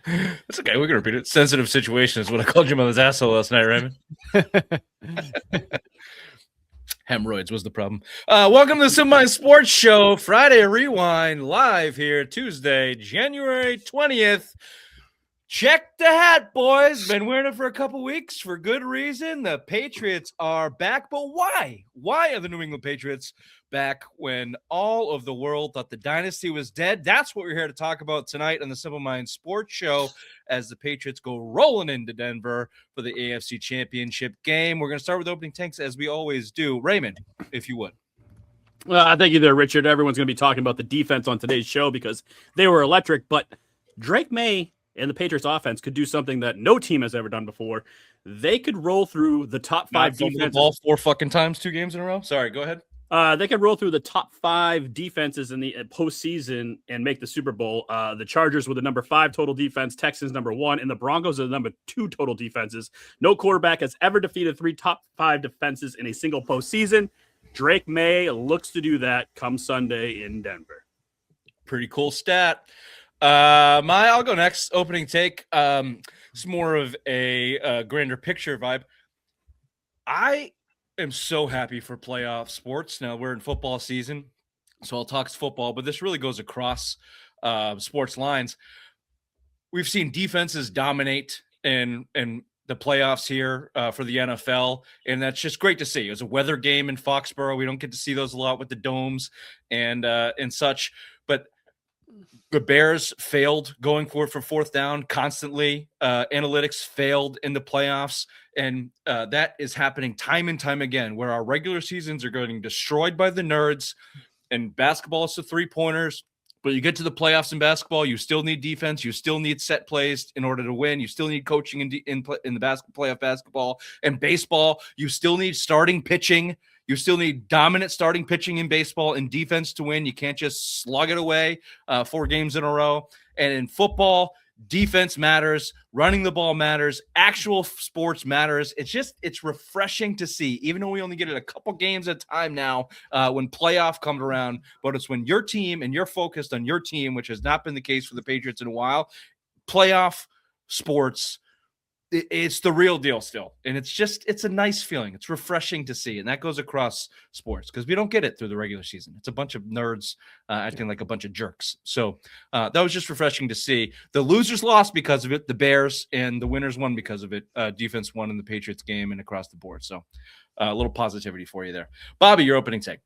That's okay. We can repeat it. Sensitive situation is what I called your mother's asshole last night, Raymond. Hemorrhoids was the problem. Welcome to the Simple Sports Show, Friday Rewind, live here Tuesday, January 20th. Check the hat, boys. Been wearing it for a couple weeks for good reason. The Patriots are back, but why? Why are the New England Patriots back when all of the world thought the dynasty was dead? That's what we're here to talk about tonight on the Simple Mind Sports Show as the Patriots go rolling into Denver for the AFC Championship game. We're going to start with opening tanks as we always do. Raymond, if you would. Well, thank you there, Richard. Everyone's going to be talking about the defense on today's show because they were electric, but Drake Maye and the Patriots offense could do something that no team has ever done before. They could roll through the top five defenses. Ball 4 fucking times, 2 games in a row. Sorry, go ahead. They could roll through the top 5 defenses in the postseason and make the Super Bowl. The Chargers were the number 5 total defense, Texans number 1, and the Broncos are the number 2 total defenses. No quarterback has ever defeated 3 top 5 defenses in a single postseason. Drake Maye looks to do that come Sunday in Denver. Pretty cool stat. Maye, I'll go next. Opening take. It's more of a grander picture vibe. I am so happy for playoff sports. Now we're in football season, so I'll talk football, but this really goes across sports lines. We've seen defenses dominate in the playoffs here for the NFL, and that's just great to see. It was a weather game in Foxborough. We don't get to see those a lot with the domes and such, but the Bears failed going for fourth down constantly. Analytics failed in the playoffs. And that is happening time and time again, where our regular seasons are getting destroyed by the nerds. And basketball is the 3-pointers. But you get to the playoffs in basketball, you still need defense. You still need set plays in order to win. You still need coaching in the playoff basketball. And baseball, you still need starting pitching. You still need dominant starting pitching in baseball and defense to win. You can't just slug it away 4 games in a row. And in football, defense matters. Running the ball matters. Actual sports matters. It's refreshing to see, even though we only get it a couple games at a time now when playoff comes around. But it's when your team and you're focused on your team, which has not been the case for the Patriots in a while. Playoff sports, it's the real deal still. And it's a nice feeling. It's refreshing to see. And that goes across sports because we don't get it through the regular season. It's a bunch of nerds acting like a bunch of jerks. So that was just refreshing to see. The losers lost because of it, the Bears, and the winners won because of it. Defense won in the Patriots game and across the board. So a little positivity for you there. Bobby, your opening take.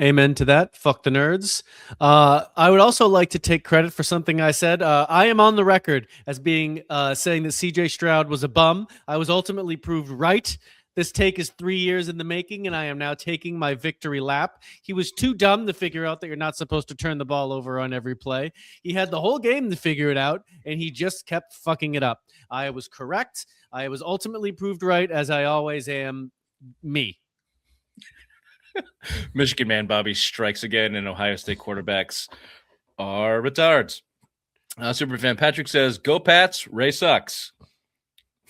Amen to that. Fuck the nerds. I would also like to take credit for something I said. I am on the record as being saying that CJ Stroud was a bum. I was ultimately proved right. This take is 3 years in the making, and I am now taking my victory lap. He was too dumb to figure out that you're not supposed to turn the ball over on every play. He had the whole game to figure it out, and he just kept fucking it up. I was correct. I was ultimately proved right, as I always am me. Michigan man Bobby strikes again, and Ohio State quarterbacks are retards. Superfan Patrick says, "Go Pats, Ray sucks."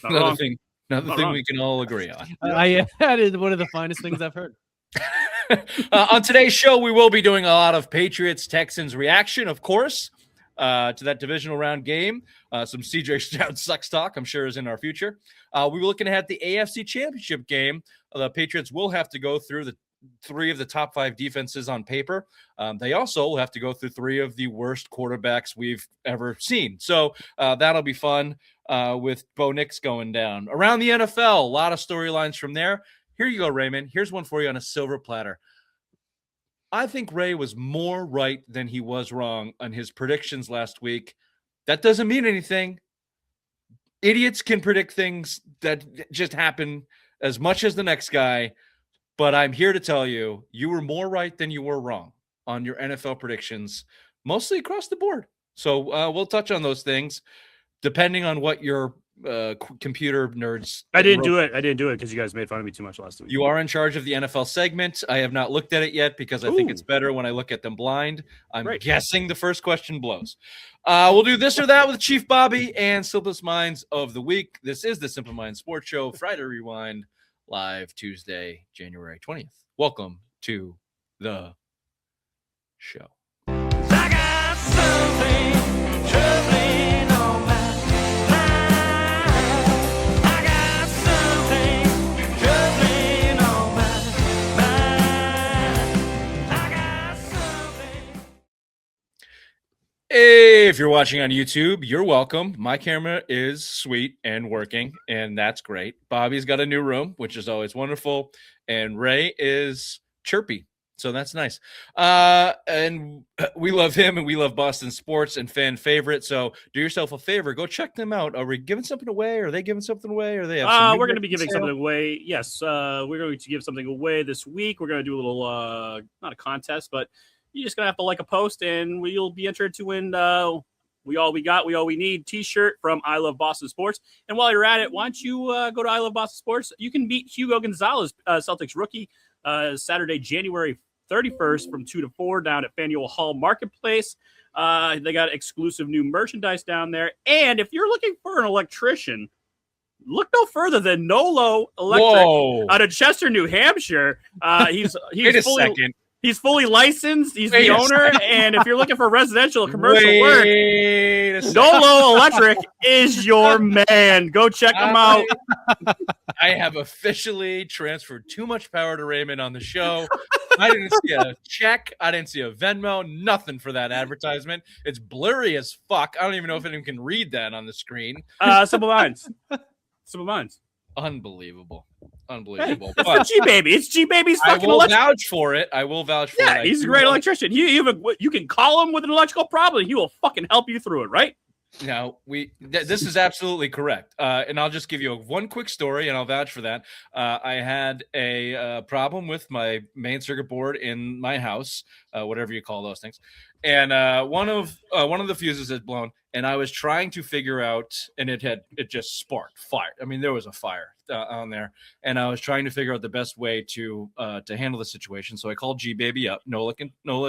Another thing we can all agree on. That is one of the finest things I've heard. On today's show, we will be doing a lot of Patriots-Texans reaction, of course, to that divisional round game. Some CJ Stroud sucks talk, I'm sure, is in our future. We were looking at the AFC Championship game. The Patriots will have to go through the 3 of the top 5 defenses on paper. They also will have to go through 3 of the worst quarterbacks we've ever seen. So that'll be fun with Bo Nix going down. Around the NFL, a lot of storylines from there. Here you go, Raymond. Here's one for you on a silver platter. I think Ray was more right than he was wrong on his predictions last week. That doesn't mean anything. Idiots can predict things that just happen as much as the next guy. But I'm here to tell you, you were more right than you were wrong on your NFL predictions, mostly across the board. So we'll touch on those things depending on what your computer nerds. I didn't do it because you guys made fun of me too much last week. You are in charge of the NFL segment. I have not looked at it yet because I think it's better when I look at them blind. I'm guessing the first question blows. We'll do this or that with Chief Bobby and Simplest Minds of the Week. This is the Simple Minds Sports Show, Friday Rewind. Live Tuesday, January 20th. Welcome to the show. I got something troubling on my if you're watching on YouTube, you're welcome. My camera is sweet and working, and that's great. Bobby's got a new room, which is always wonderful. And Ray is chirpy. So that's nice. And we love him, and we love Boston sports and fan favorite. So do yourself a favor. Go check them out. Are we giving something away? Are they giving something away? Or they have some we're going to be giving something away. Yes, we're going to give something away this week. We're going to do a little, not a contest, but you're just going to have to like a post, and we'll be entered to win We All We Got, We All We Need t-shirt from I Love Boston Sports. And while you're at it, why don't you go to I Love Boston Sports? You can meet Hugo Gonzalez, Celtics rookie, Saturday, January 31st from 2 to 4 down at Faneuil Hall Marketplace. They got exclusive new merchandise down there. And if you're looking for an electrician, look no further than Nolo Electric out of Chester, New Hampshire. He's Wait a second. He's fully licensed. He's the owner. And if you're looking for residential or commercial work, Nolo Electric is your man. Go check him out. I have officially transferred too much power to Raymond on the show. I didn't see a check. I didn't see a Venmo. Nothing for that advertisement. It's blurry as fuck. I don't even know if anyone can read that on the screen. Some of mine's. Unbelievable. Hey, that's the G Baby. It's G Baby's fucking electric. I will vouch for it. I will vouch for it. Yeah, he's a great electrician. You can call him with an electrical problem, and he will fucking help you through it, right? No, this is absolutely correct. And I'll just give you one quick story, and I'll vouch for that. I had a problem with my main circuit board in my house, whatever you call those things, and one of the fuses had blown, and I was trying to figure out, and it just sparked fire. I mean, there was a fire on there, and I was trying to figure out the best way to handle the situation. So I called G Baby up, Nola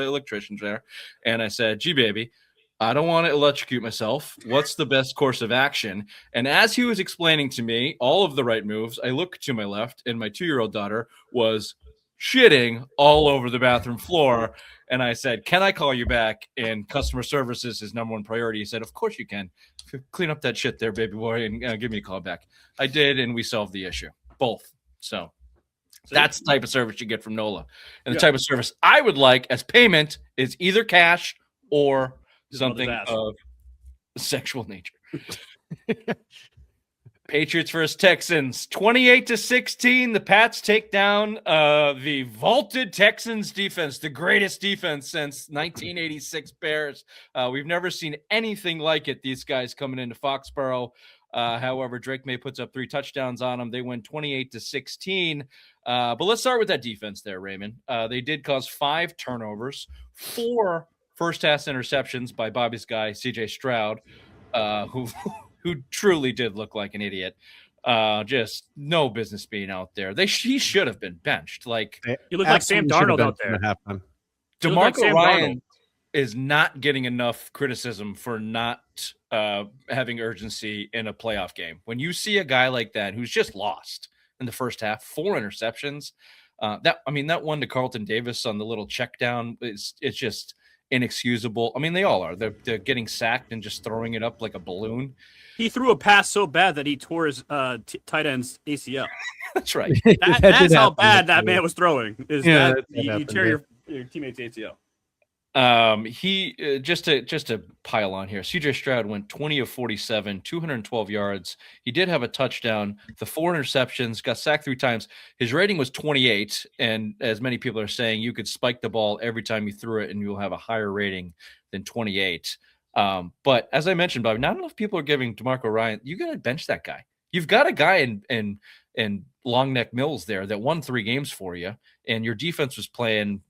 electricians there, and I said, G Baby, I don't want to electrocute myself. What's the best course of action? And as he was explaining to me all of the right moves, I looked to my left, and my 2-year-old daughter was shitting all over the bathroom floor. And I said, can I call you back? And customer service is his number one priority. He said, of course you can. Clean up that shit there, baby boy, and give me a call back. I did, and we solved the issue. Both. So that's the type of service you get from NOLA. And the type of service I would like as payment is either cash or something of sexual nature. Patriots versus Texans, 28-16. The Pats take down the vaulted Texans defense, the greatest defense since 1986 Bears. We've never seen anything like it. These guys coming into Foxborough. However, Drake Maye puts up 3 touchdowns on them. They win 28-16. But let's start with that defense there, Raymond. They did cause 5 turnovers, 4 first-half interceptions by Bobby's guy, CJ Stroud, who truly did look like an idiot. Just no business being out there. He should have been benched. He looked like Sam Darnold out there. DeMarco Ryan is not getting enough criticism for not having urgency in a playoff game. When you see a guy like that who's just lost in the first half, 4 interceptions, that one to Carlton Davis on the little check down, it's just inexcusable. I mean, they all are. They're getting sacked and just throwing it up like a balloon. He threw a pass so bad that he tore his tight end's ACL. That's right. That's how bad that man was throwing. You tear your teammate's ACL. He just to pile on here, CJ Stroud went 20 of 47, 212 yards. He did have a touchdown, the 4 interceptions, got sacked 3 times. His rating was 28, and as many people are saying, you could spike the ball every time you threw it and you'll have a higher rating than 28. But as I mentioned, Bob, not enough people are giving DeMarco Ryan. You got to bench that guy. You've got a guy in Long Neck Mills there that won 3 games for you, and your defense was playing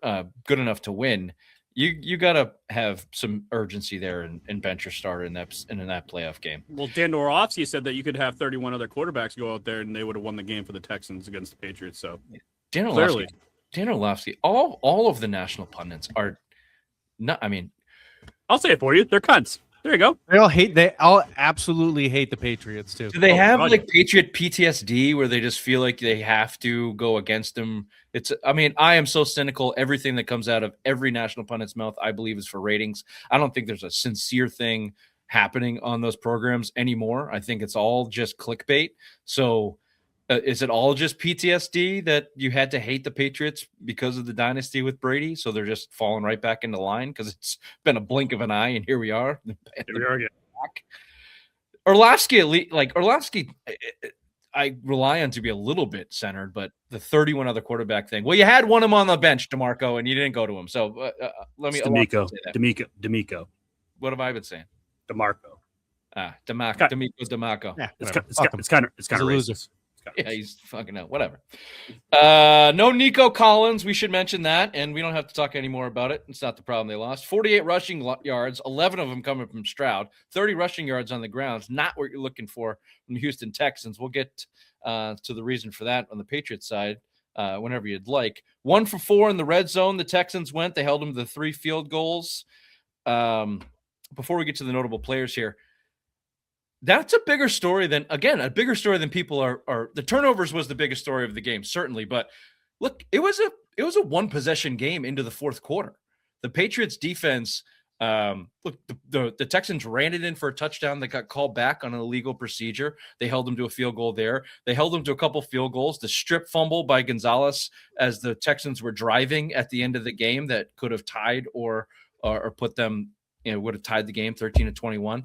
good enough to win. You got to have some urgency there and bench your starter in that playoff game. Well, Dan Orlovsky said that you could have 31 other quarterbacks go out there and they would have won the game for the Texans against the Patriots. So Dan Orlovsky, all of the national pundits are not. I mean, I'll say it for you. They're cunts. There you go. They all absolutely hate the Patriots too. Do they have Patriot PTSD where they just feel like they have to go against them? I am so cynical. Everything that comes out of every national pundit's mouth, I believe, is for ratings. I don't think there's a sincere thing happening on those programs anymore. I think it's all just clickbait. So Is it all just PTSD that you had to hate the Patriots because of the dynasty with Brady? So they're just falling right back into line because it's been a blink of an eye, and here we are. Here we are again. Orlovsky, I rely on to be a little bit centered, but the 31 other quarterback thing. Well, you had one of them on the bench, DeMarco, and you didn't go to him. So let me. D'Amico. What have I been saying? DeMarco. DeMarco. Yeah, it's kind of a loser. Yeah, he's fucking out. Whatever. No Nico Collins. We should mention that, and we don't have to talk any more about it. It's not the problem they lost. 48 rushing yards, 11 of them coming from Stroud. 30 rushing yards on the ground. It's not what you're looking for from the Houston Texans. We'll get to the reason for that on the Patriots side whenever you'd like. 1 for 4 in the red zone. The Texans went. They held them to 3 field goals. Before we get to the notable players here, that's a bigger story than people are. The turnovers was the biggest story of the game, certainly. But look, it was a 1-possession game into the fourth quarter. The Patriots defense, the Texans ran it in for a touchdown that got called back on an illegal procedure. They held them to a field goal there. They held them to a couple field goals. The strip fumble by Gonzalez as the Texans were driving at the end of the game that could have tied or put them, would have tied the game 13-21.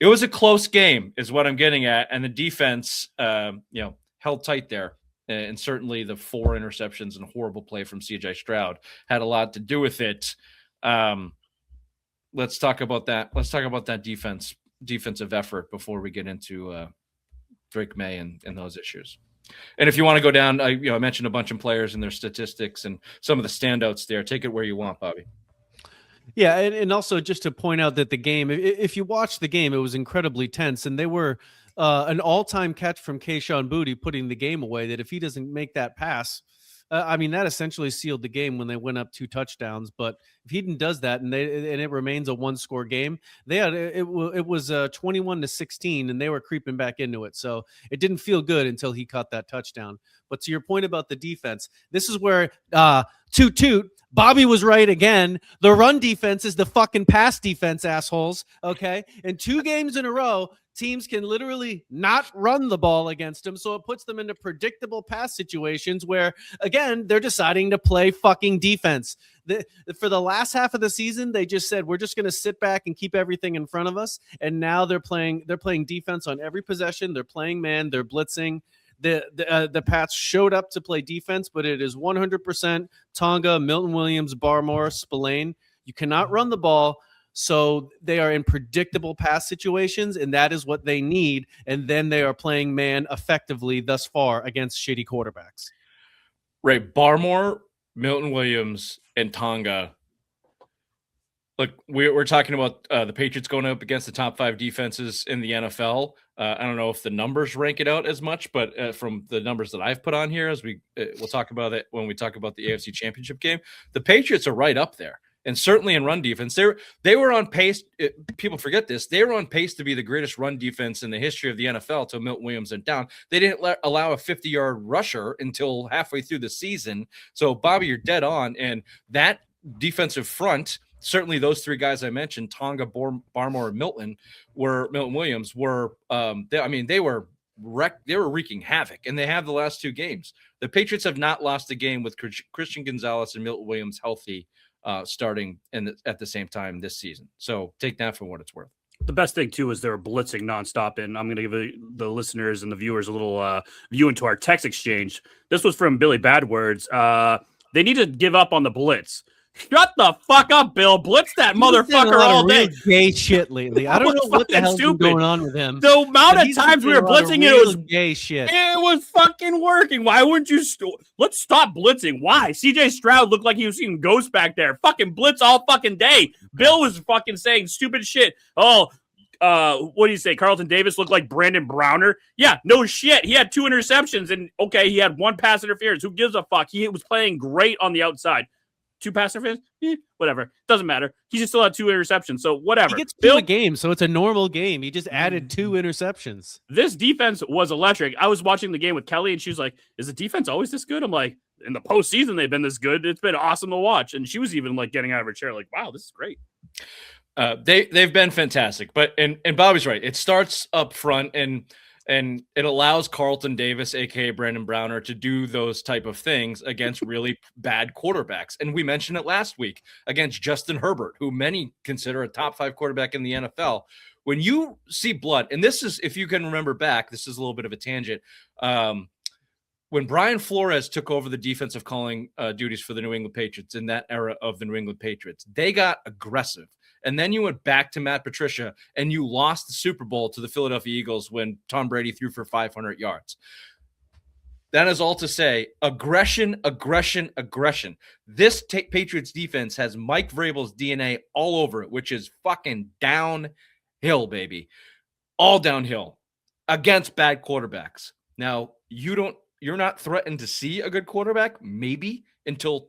It was a close game is what I'm getting at. And the defense, held tight there. And certainly the 4 interceptions and horrible play from CJ Stroud had a lot to do with it. Let's talk about that. Let's talk about that defensive effort before we get into Drake Maye and those issues. And if you want to go down, I mentioned a bunch of players and their statistics and some of the standouts there. Take it where you want, Bobby. Yeah, and also just to point out that the game, if you watch the game, it was incredibly tense, and they were an all-time catch from Kayshon Boutte putting the game away, that if he doesn't make that pass, that essentially sealed the game when they went up 2 touchdowns. But if he does that and it remains a 1-score game, it was 21-16, and they were creeping back into it. So it didn't feel good until he caught that touchdown. But to your point about the defense, this is where toot Bobby was right again. The run defense is the fucking pass defense, assholes. Okay, and 2 games in a row, teams can literally not run the ball against them, so it puts them into predictable pass situations where, again, they're deciding to play fucking defense. For the last half of the season, they just said, we're just going to sit back and keep everything in front of us, and now they're playing defense on every possession. They're playing man. They're blitzing. The Pats showed up to play defense, but it is 100% Tonga, Milton Williams, Barmore, Spillane. You cannot run the ball. So they are in predictable pass situations, and that is what they need. And then they are playing man effectively thus far against shitty quarterbacks. Right. Barmore, Milton Williams, and Tonga. Look, we're talking about the Patriots going up against the top 5 defenses in the NFL. I don't know if the numbers rank it out as much, but from the numbers that I've put on here, as we'll talk about it when we talk about the AFC Championship game, the Patriots are right up there. And certainly in run defense, they were on pace. People forget this. They were on pace to be the greatest run defense in the history of the NFL until Milton Williams went down. They didn't allow a 50-yard rusher until halfway through the season. So, Bobby, you're dead on. And that defensive front, certainly those 3 guys I mentioned, Tonga, Barmore, and Milton Williams were they were wreaking havoc, and they have the last 2 games. The Patriots have not lost a game with Christian Gonzalez and Milton Williams healthy starting at the same time this season. So take that for what it's worth. The best thing, too, is they're blitzing nonstop. And I'm going to give the listeners and the viewers a little view into our text exchange. This was from Billy Badwords. They need to give up on the blitz. Shut the fuck up, Bill. Blitz that motherfucker all day. Gay shit lately. I don't know what the hell's going on with him. The amount of times we were blitzing it was gay shit. It was fucking working. Why wouldn't you? Let's stop blitzing. Why? CJ Stroud looked like he was seeing ghosts back there. Fucking blitz all fucking day. Bill was fucking saying stupid shit. Oh, what do you say? Carlton Davis looked like Brandon Browner. Yeah, no shit. He had 2 interceptions, and okay, he had 1 pass interference. Who gives a fuck? He was playing great on the outside. 2 pass interference, whatever. Doesn't matter. He just still had 2 interceptions, so whatever. He gets 2 a game, so it's a normal game. He just added 2 interceptions. This defense was electric. I was watching the game with Kelly, and she was like, is the defense always this good? I'm like, in the postseason, they've been this good. It's been awesome to watch. And she was even like getting out of her chair like, wow, this is great. They've been fantastic. But and Bobby's right. It starts up front, and And it allows Carlton Davis, aka Brandon Browner, to do those type of things against really bad quarterbacks. And we mentioned it last week against Justin Herbert, who many consider a top 5 quarterback in the NFL. When you see blood, and this is, if you can remember back, this is a little bit of a tangent. When Brian Flores took over the defensive calling duties for the New England Patriots in that era of the New England Patriots, they got aggressive. And then you went back to Matt Patricia and you lost the Super Bowl to the Philadelphia Eagles when Tom Brady threw for 500 yards. That is all to say, aggression. This Patriots defense has Mike Vrabel's DNA all over it, which is fucking downhill, baby. All downhill against bad quarterbacks. Now, you're not threatened to see a good quarterback, maybe until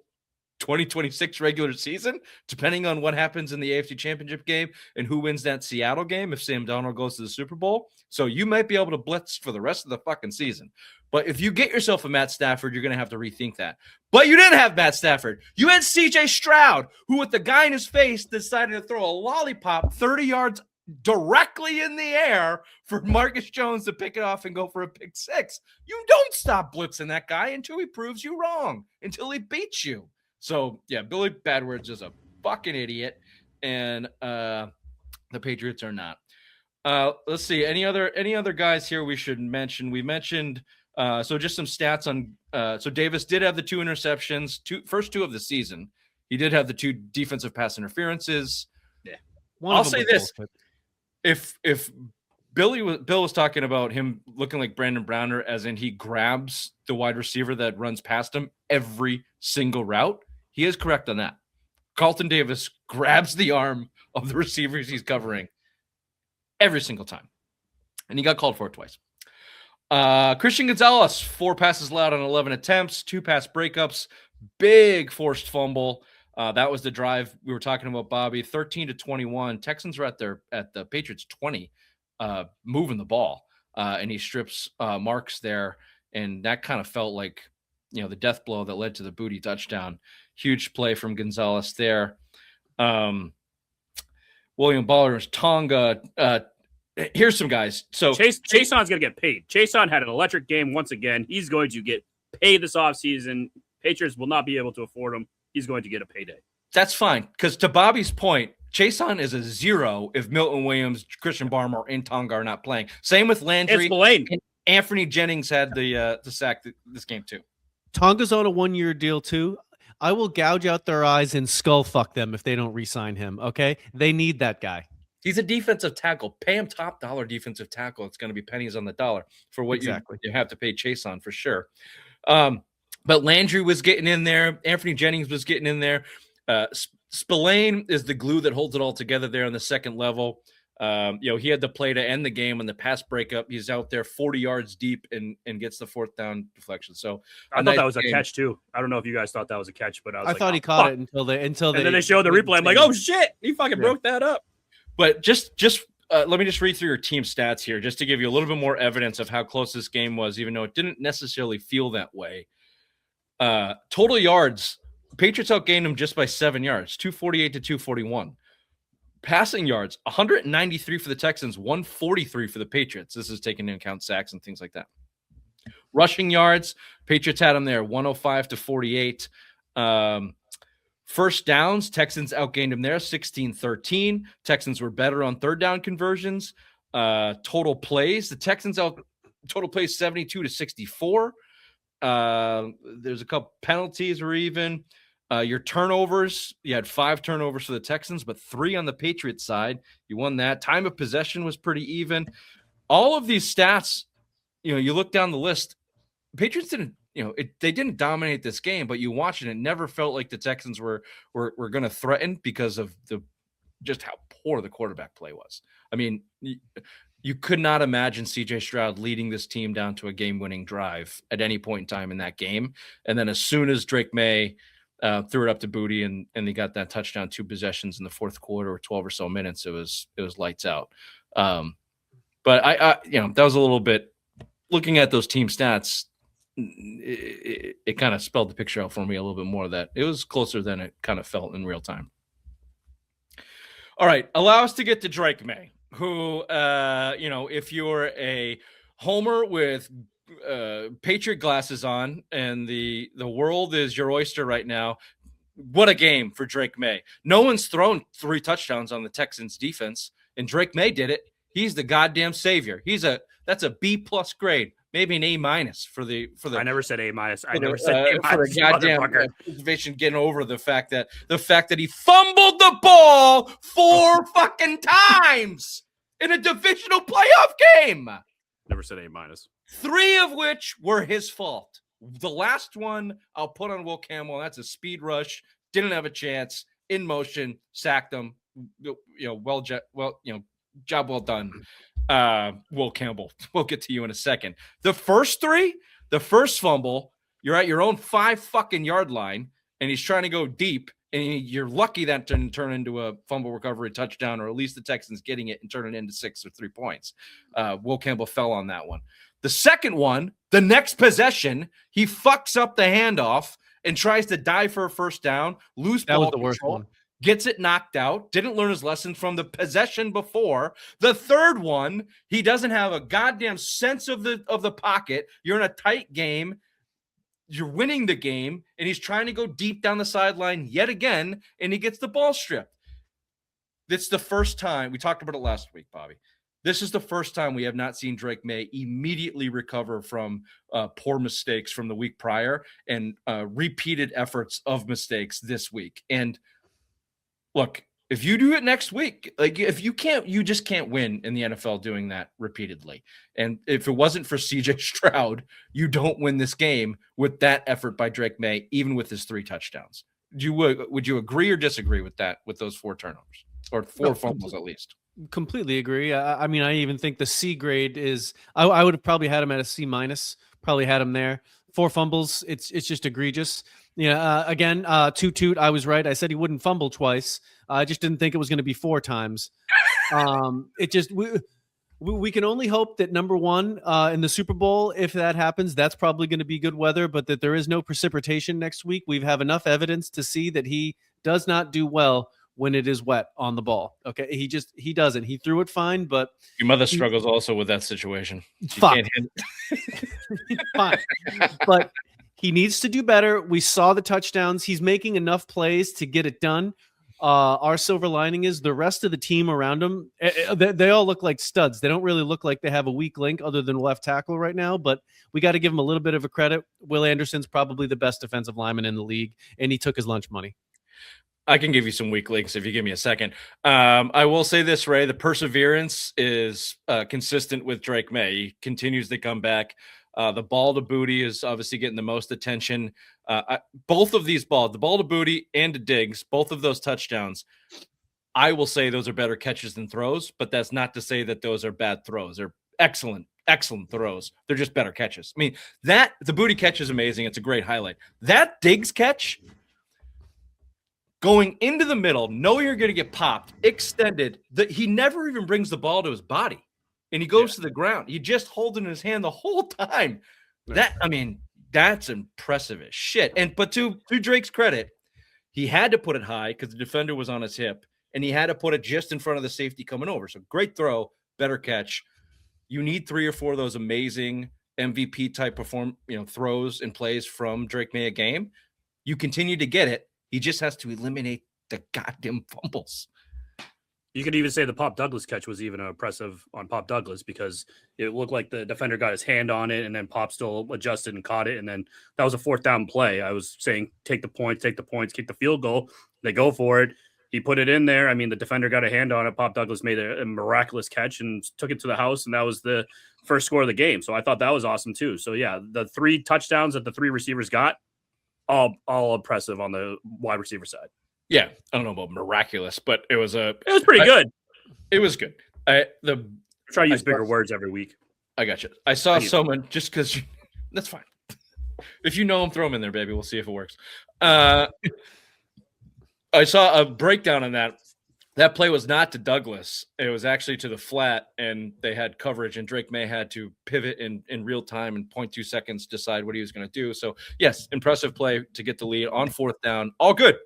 2026 regular season, depending on what happens in the AFC Championship game and who wins that Seattle game if Sam Darnold goes to the Super Bowl. So you might be able to blitz for the rest of the fucking season. But if you get yourself a Matt Stafford, you're going to have to rethink that. But you didn't have Matt Stafford. You had CJ Stroud, who with the guy in his face decided to throw a lollipop 30 yards directly in the air for Marcus Jones to pick it off and go for a pick 6. You don't stop blitzing that guy until he proves you wrong, until he beats you. So, yeah, Billy Badwards is a fucking idiot, and the Patriots are not. Let's see. Any other guys here we should mention? We mentioned so just some stats on so Davis did have the 2 interceptions, first 2 of the season. He did have the 2 defensive pass interferences. Yeah. I'll say this. If Bill was talking about him looking like Brandon Browner, as in he grabs the wide receiver that runs past him every single route, he is correct on that. Carlton Davis grabs the arm of the receivers he's covering every single time. And he got called for it twice. Christian Gonzalez, 4 passes allowed on 11 attempts, 2 pass breakups, big forced fumble. That was the drive we were talking about, Bobby. 13-21. Texans are at the Patriots 20, moving the ball. And he strips Marks there. And that kind of felt like, the death blow that led to the Booty touchdown. Huge play from Gonzalez there. William Baller's Tonga. Here's some guys. So Chaseon's going to get paid. Chaseon had an electric game once again. He's going to get paid this offseason. Patriots will not be able to afford him. He's going to get a payday. That's fine. Because to Bobby's point, Chaseon is a 0 if Milton Williams, Christian Barmore, and Tonga are not playing. Same with Landry. It's Blaine. And Anthony Jennings had the sack this game too. Tonga's on a 1-year deal too. I will gouge out their eyes and skull fuck them if they don't re-sign him. Okay, they need that guy. He's a defensive tackle. Pay him top dollar defensive tackle. It's going to be pennies on the dollar for what you have to pay Chaseon for sure. But Landry was getting in there. Anthony Jennings was getting in there. Spillane is the glue that holds it all together there on the second level. He had the play to end the game on the pass breakup. He's out there 40 yards deep and gets the 4th down deflection. So I thought that was a catch too. I don't know if you guys thought that was a catch, but I thought he caught it until they and then they showed the replay. I'm like, oh shit, he fucking broke that up. But just let me just read through your team stats here, just to give you a little bit more evidence of how close this game was, even though it didn't necessarily feel that way. Total yards, Patriots outgained them just by 7 yards, 248 to 241. Passing yards, 193 for the Texans, 143 for the Patriots. This is taking into account sacks and things like that. Rushing yards, Patriots had them there, 105 to 48. First downs, Texans outgained them there, 16-13. Texans were better on 3rd down conversions. Total plays, the Texans total plays 72 to 64. There's a couple penalties were even. Your turnovers, you had 5 turnovers for the Texans, but 3 on the Patriots side. You won that. Time of possession was pretty even. All of these stats, you look down the list, Patriots didn't, they didn't dominate this game, but you watch it, it never felt like the Texans were going to threaten because of just how poor the quarterback play was. I mean, you could not imagine CJ Stroud leading this team down to a game-winning drive at any point in time in that game. And then as soon as Drake Maye threw it up to Booty and he got that touchdown, 2 possessions in the 4th quarter or 12 or so minutes, it was lights out. But I that was a little bit, looking at those team stats, it kind of spelled the picture out for me a little bit more, that it was closer than it kind of felt in real time. All right, allow us to get to Drake Maye, who, if you're a Homer with Patriot glasses on, and the world is your oyster right now. What a game for Drake Maye. No one's thrown 3 touchdowns on the Texans defense, and Drake Maye did it. He's the goddamn savior. That's a B+ grade, maybe an A- for the. I never said A-. I for never the, said A-, for the goddamn motherfucker. motivation getting over the fact that he fumbled the ball 4 fucking times in a divisional playoff game. Never said A-. 3 of which were his fault. The last one I'll put on Will Campbell. That's a speed rush. Didn't have a chance. In motion, sacked him. Job well done. Will Campbell. We'll get to you in a second. The first 3, the first fumble, you're at your own 5 fucking yard line, and he's trying to go deep, and you're lucky that didn't turn into a fumble recovery touchdown, or at least the Texans getting it and turn it into 6 or 3 points. Will Campbell fell on that one. The second one, the next possession, he fucks up the handoff and tries to dive for a first down, lose ball That was the worst control, one. gets it knocked out, didn't learn his lesson from the possession before. The third one, he doesn't have a goddamn sense of the pocket. You're in a tight game. You're winning the game, and he's trying to go deep down the sideline yet again, and he gets the ball stripped. It's the first time. We talked about it last week, Bobby. This is the first time we have not seen Drake Maye immediately recover from poor mistakes from the week prior and repeated efforts of mistakes this week. And look, if you do it next week, if you can't, you just can't win in the NFL doing that repeatedly. And if it wasn't for CJ Stroud, you don't win this game with that effort by Drake Maye, even with his 3 touchdowns. Would you agree or disagree with that, with those 4 turnovers or 4 fumbles at least? Completely agree. I mean, I even think the C grade is. I would have probably had him at a C-. Probably had him there. 4 fumbles. It's just egregious. Yeah. Again, toot. I was right. I said he wouldn't fumble twice. I just didn't think it was going to be 4 times. It just we can only hope that number one in the Super Bowl, if that happens, that's probably going to be good weather. But that there is no precipitation next week. We have enough evidence to see that he does not do well when it is wet on the ball. Okay. He doesn't. He threw it fine, but your mother struggles also with that situation. Fine. But he needs to do better. We saw the touchdowns. He's making enough plays to get it done. Our silver lining is the rest of the team around him. They all look like studs. They don't really look like they have a weak link other than left tackle right now, but we got to give him a little bit of a credit. Will Anderson's probably the best defensive lineman in the league, and he took his lunch money. I can give you some weak links if you give me a second. I will say this, Ray, the perseverance is consistent with Drake Maye. He continues to come back. The ball to booty is obviously getting the most attention. Both of these balls, the ball to booty and to Diggs, both of those touchdowns, I will say those are better catches than throws, but that's not to say that those are bad throws. They're excellent throws. They're just better catches. I mean, the booty catch is amazing. It's a great highlight. That Diggs catch, going into the middle, know you're going to get popped, extended. He never even brings the ball to his body, and he goes to the ground. He just holds it in his hand the whole time. That's impressive as shit. But to Drake's credit, he had to put it high because the defender was on his hip, and he had to put it just in front of the safety coming over. So great throw, better catch. You need 3 or 4 of those amazing MVP type throws and plays from Drake Maye a game. You continue to get it. He just has to eliminate the goddamn fumbles. You could even say the Pop Douglas catch was even impressive on Pop Douglas because it looked like the defender got his hand on it and then Pop still adjusted and caught it. And then that was a 4th down play. I was saying, take the points, kick the field goal. They go for it. He put it in there. I mean, the defender got a hand on it. Pop Douglas made a miraculous catch and took it to the house. And that was the first score of the game. So I thought that was awesome too. So yeah, the 3 touchdowns that the 3 receivers got, all impressive on the wide receiver side. Yeah, I don't know about miraculous, but it was pretty good. It was good. Try to use bigger words every week. I got you. I saw someone just because that's fine. If you know him, throw him in there, baby. We'll see if it works. I saw a breakdown on that. That play was not to Douglas. It was actually to the flat, and they had coverage, and Drake Maye had to pivot in real time in 0.2 seconds, decide what he was going to do. So, yes, impressive play to get the lead on 4th down. All good.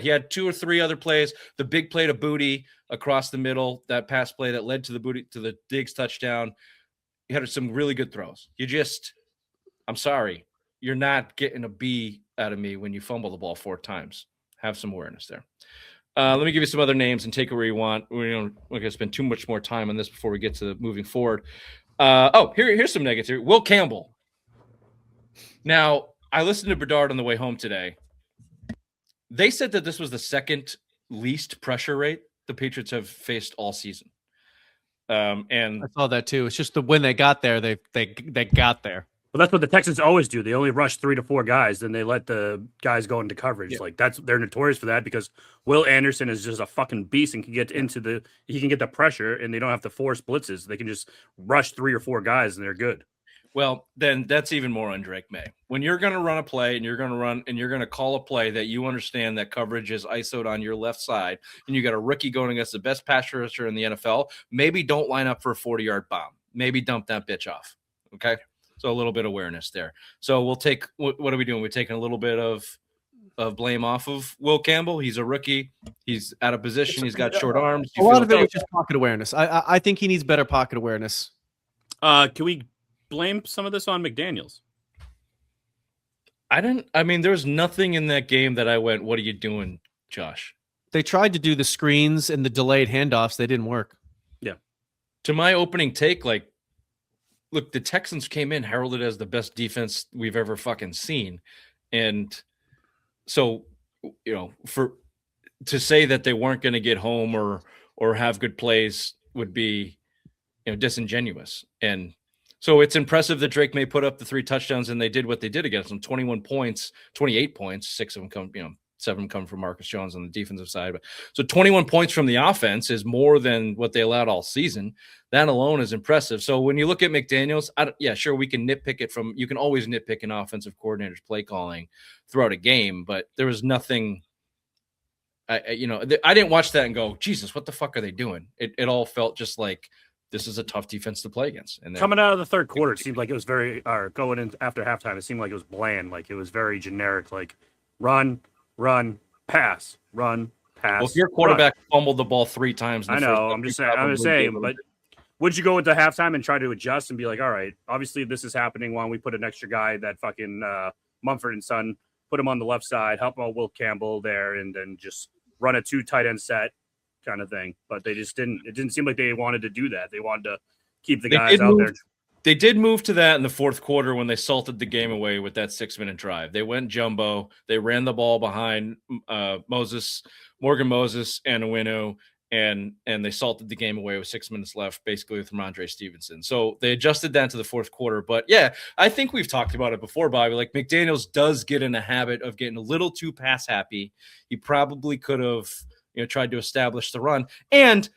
He had 2 or 3 other plays. The big play to Booty across the middle, that pass play that led to the Diggs touchdown. He had some really good throws. I'm sorry, you're not getting a B out of me when you fumble the ball 4 times. Have some awareness there. Let me give you some other names and take it where you want. We're going to spend too much more time on this before we get to moving forward. Here's some negative. Will Campbell. Now, I listened to Bedard on the way home today. They said that this was the second least pressure rate the Patriots have faced all season. And I saw that too. It's just when they got there, they got there. Well, that's what the Texans always do. They only rush 3 to 4 guys, then they let the guys go into coverage. Yeah. Like they're notorious for that because Will Anderson is just a fucking beast and can get he can get the pressure and they don't have to force blitzes. They can just rush 3 or 4 guys and they're good. Well, then that's even more on Drake Maye. When you're going to run a play and you're going to call a play that you understand that coverage is ISO'd on your left side and you got a rookie going against the best pass rusher in the NFL, maybe don't line up for a 40-yard bomb. Maybe dump that bitch off. Okay? So a little bit of awareness there. So we'll take – what are we doing? We're taking a little bit of blame off of Will Campbell. He's a rookie. He's out of position. He's got short arms. A lot of it was just pocket awareness. I think he needs better pocket awareness. Can we blame some of this on McDaniels? There was nothing in that game that I went, what are you doing, Josh? They tried to do the screens and the delayed handoffs. They didn't work. Yeah. To my opening take, look, the Texans came in heralded as the best defense we've ever fucking seen. And so, to say that they weren't going to get home or have good plays would be, disingenuous. And so it's impressive that Drake Maye put up the 3 touchdowns and they did what they did against them. 28 points, 6 of them come, 7 come from Marcus Jones on the defensive side. But so 21 points from the offense is more than what they allowed all season. That alone is impressive. So when you look at McDaniels, sure, we can nitpick it you can always nitpick an offensive coordinator's play calling throughout a game, but there was nothing. I didn't watch that and go, Jesus, what the fuck are they doing? It all felt just like this is a tough defense to play against. And coming out of the third quarter, it seemed like it was going in after halftime, it seemed like it was bland. Like it was very generic, like run, pass, run, pass. Well, if your quarterback fumbled the ball 3 times, I know. I'm just saying, but would you go into halftime and try to adjust and be like, all right, obviously this is happening. Why don't we put an extra guy, that fucking Mumford and Son, put him on the left side, help out Will Campbell there, and then just run a 2 tight end set kind of thing. But they just didn't. It didn't seem like they wanted to do that. They wanted to keep the guys out there. They did move to that in the fourth quarter when they salted the game away with that 6-minute drive. They went jumbo. They ran the ball behind Morgan Moses, and Owinu, and they salted the game away with 6 minutes left, basically with Ramondre Stevenson. So they adjusted that to the fourth quarter. But yeah, I think we've talked about it before, Bobby. Like McDaniels does get in a habit of getting a little too pass happy. He probably could have, tried to establish the run. And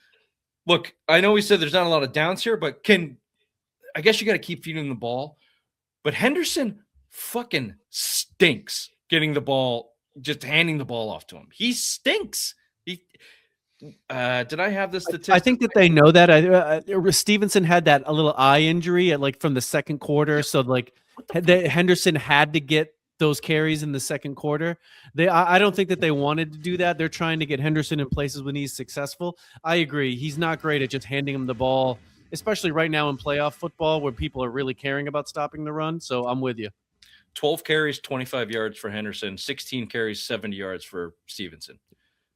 look, I know we said there's not a lot of downs here, but I guess you got to keep feeding the ball. But Henderson fucking stinks getting the ball, just handing the ball off to him. He stinks. Did I have this statistic? I think that they know that. Stevenson had a little eye injury from the second quarter. So Henderson had to get those carries in the second quarter. I don't think that they wanted to do that. They're trying to get Henderson in places when he's successful. I agree. He's not great at just handing him the ball, especially right now in playoff football where people are really caring about stopping the run. So I'm with you. 12 carries, 25 yards for Henderson, 16 carries, 70 yards for Stevenson.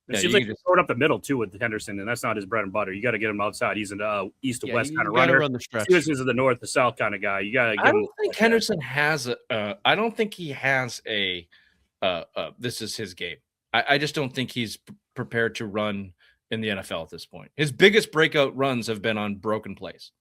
It seems like he's throwing up the middle too with Henderson, and that's not his bread and butter. You got to get him outside. He's an east to west kind of runner. Run the stretch. Stevenson's the north to south kind of guy. You got to. I don't think Henderson has I don't think he has this is his game. I just don't think he's prepared to run in the NFL at this point. His biggest breakout runs have been on broken plays.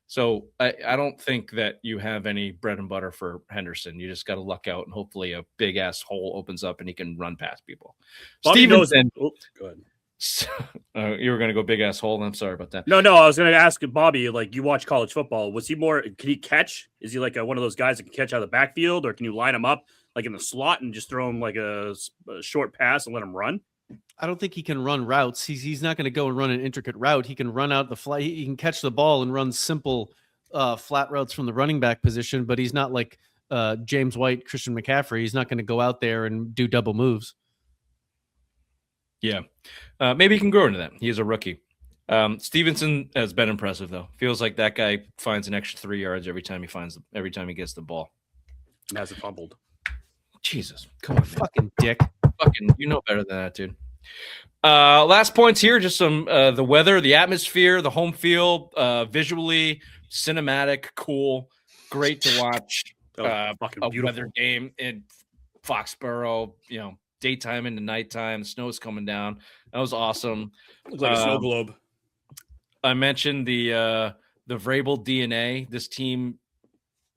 So I don't think that you have any bread and butter for Henderson. You just got to luck out, and hopefully a big ass hole opens up and he can run past people. Stevenson, go ahead. You were going to go big ass hole. I'm sorry about that. No. I was going to ask Bobby, you watch college football. Was he more? Can he catch? Is he one of those guys that can catch out of the backfield, or can you line him up in the slot and just throw him a short pass and let him run? I don't think he can run routes. He's not going to go and run an intricate route. He can run out the fly. He can catch the ball and run simple flat routes from the running back position, but he's not like James White, Christian McCaffrey. He's not going to go out there and do double moves. Yeah. Maybe he can grow into that. He is a rookie. Stevenson has been impressive though. Feels like that guy finds an extra 3 yards every time he gets the ball. Hasn't fumbled. Jesus, come on, man. Fucking dick. Fucking, you know better than that, dude. Last points here, just some the weather, the atmosphere, the home field, visually, cinematic, cool, great to watch. Fucking A beautiful weather game in Foxborough, daytime into nighttime, the snow's coming down. That was awesome. Looks like a snow globe. I mentioned the Vrabel DNA. This team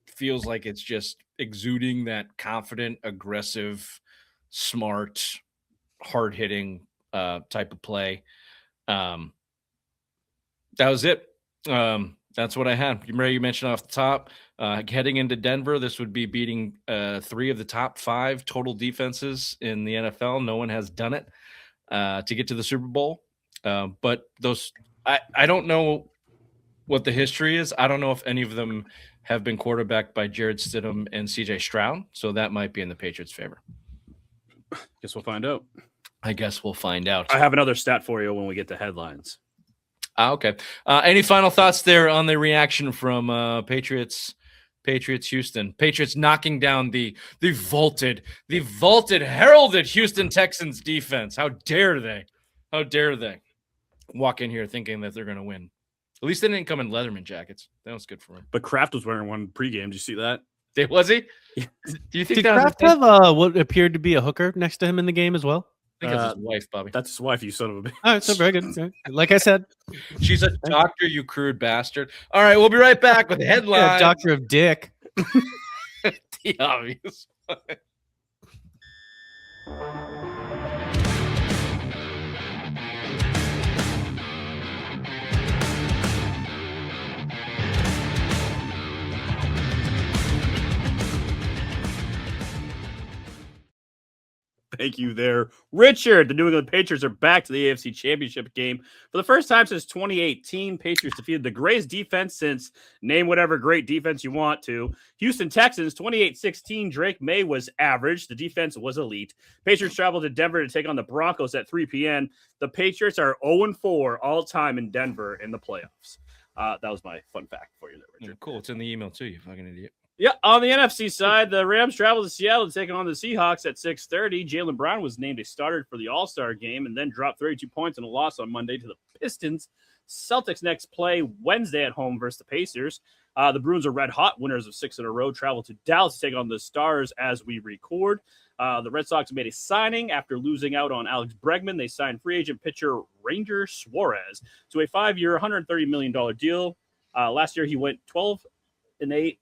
feels like it's just exuding that confident, aggressive, smart, hard-hitting type of play. That was it. That's what I had. You mentioned off the top, heading into Denver, this would be beating 3 of the top 5 total defenses in the NFL. No one has done it to get to the Super Bowl. But those, I don't know what the history is. I don't know if any of them have been quarterbacked by Jared Stidham and CJ Stroud. So that might be in the Patriots' favor. Guess we'll find out. I guess we'll find out. I have another stat for you when we get to headlines. Okay. Any final thoughts there on the reaction from Patriots Houston? Patriots knocking down the vaulted, heralded Houston Texans defense. How dare they? How dare they walk in here thinking that they're going to win? At least they didn't come in Leatherman jackets. That was good for him. But Kraft was wearing one pregame. Did you see that? Was he? Do you think Did that was Kraft have what appeared to be a hooker next to him in the game as well? I think it's his wife, Bobby. That's his wife, you son of a bitch. All right, so very good. Like I said, She's a doctor, you crude bastard. All right, we'll be right back with the headline. yeah, Doctor of Dick. The obvious one. Thank you there, Richard. The New England Patriots are back to the AFC Championship game. For the first time since 2018, Patriots defeated the greatest defense since name whatever great defense you want to. Houston Texans, 28-16. Drake Maye was average. The defense was elite. Patriots traveled to Denver to take on the Broncos at 3 p.m. The Patriots are 0-4 all-time in Denver in the playoffs. That was my fun fact for you there, Richard. Cool. It's in the email too, you fucking idiot. Yeah, on the NFC side, the Rams traveled to Seattle to take on the Seahawks at 6:30. Jaylen Brown was named a starter for the All-Star game and then dropped 32 points in a loss on Monday to the Pistons. Celtics next play Wednesday at home versus the Pacers. The Bruins are red hot, winners of 6 in a row, travel to Dallas to take on the Stars as we record. The Red Sox made a signing after losing out on Alex Bregman. They signed free agent pitcher Ranger Suarez to a 5-year, $130 million deal. Last year, he went 12-8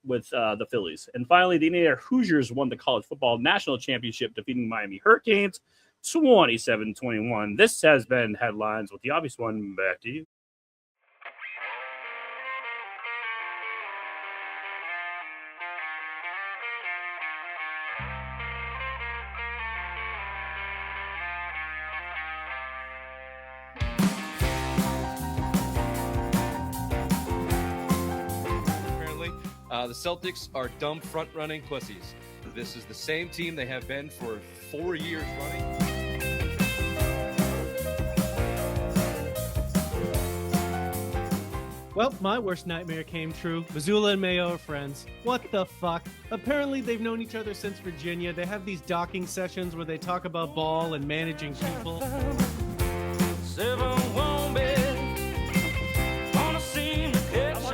with the Phillies. And finally, the Indiana Hoosiers won the college football national championship, defeating Miami Hurricanes 27-21. This has been Headlines with the obvious one. Back to you. The Celtics are dumb front-running pussies. This is the same team they have been for 4 years running. Well, my worst nightmare came true. Missoula and Mayo are friends. What the fuck? Apparently, they've known each other since Virginia. They have these docking sessions where they talk about ball and managing people.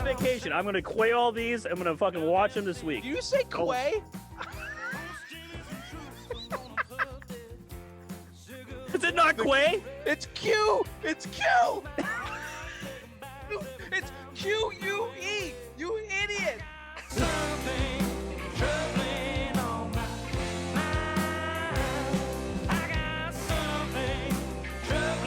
Vacation. I'm going to quay all these. I'm going to fucking watch them this week. Do you say quay? Is it not quay? It's Q. It's Q. It's Q-U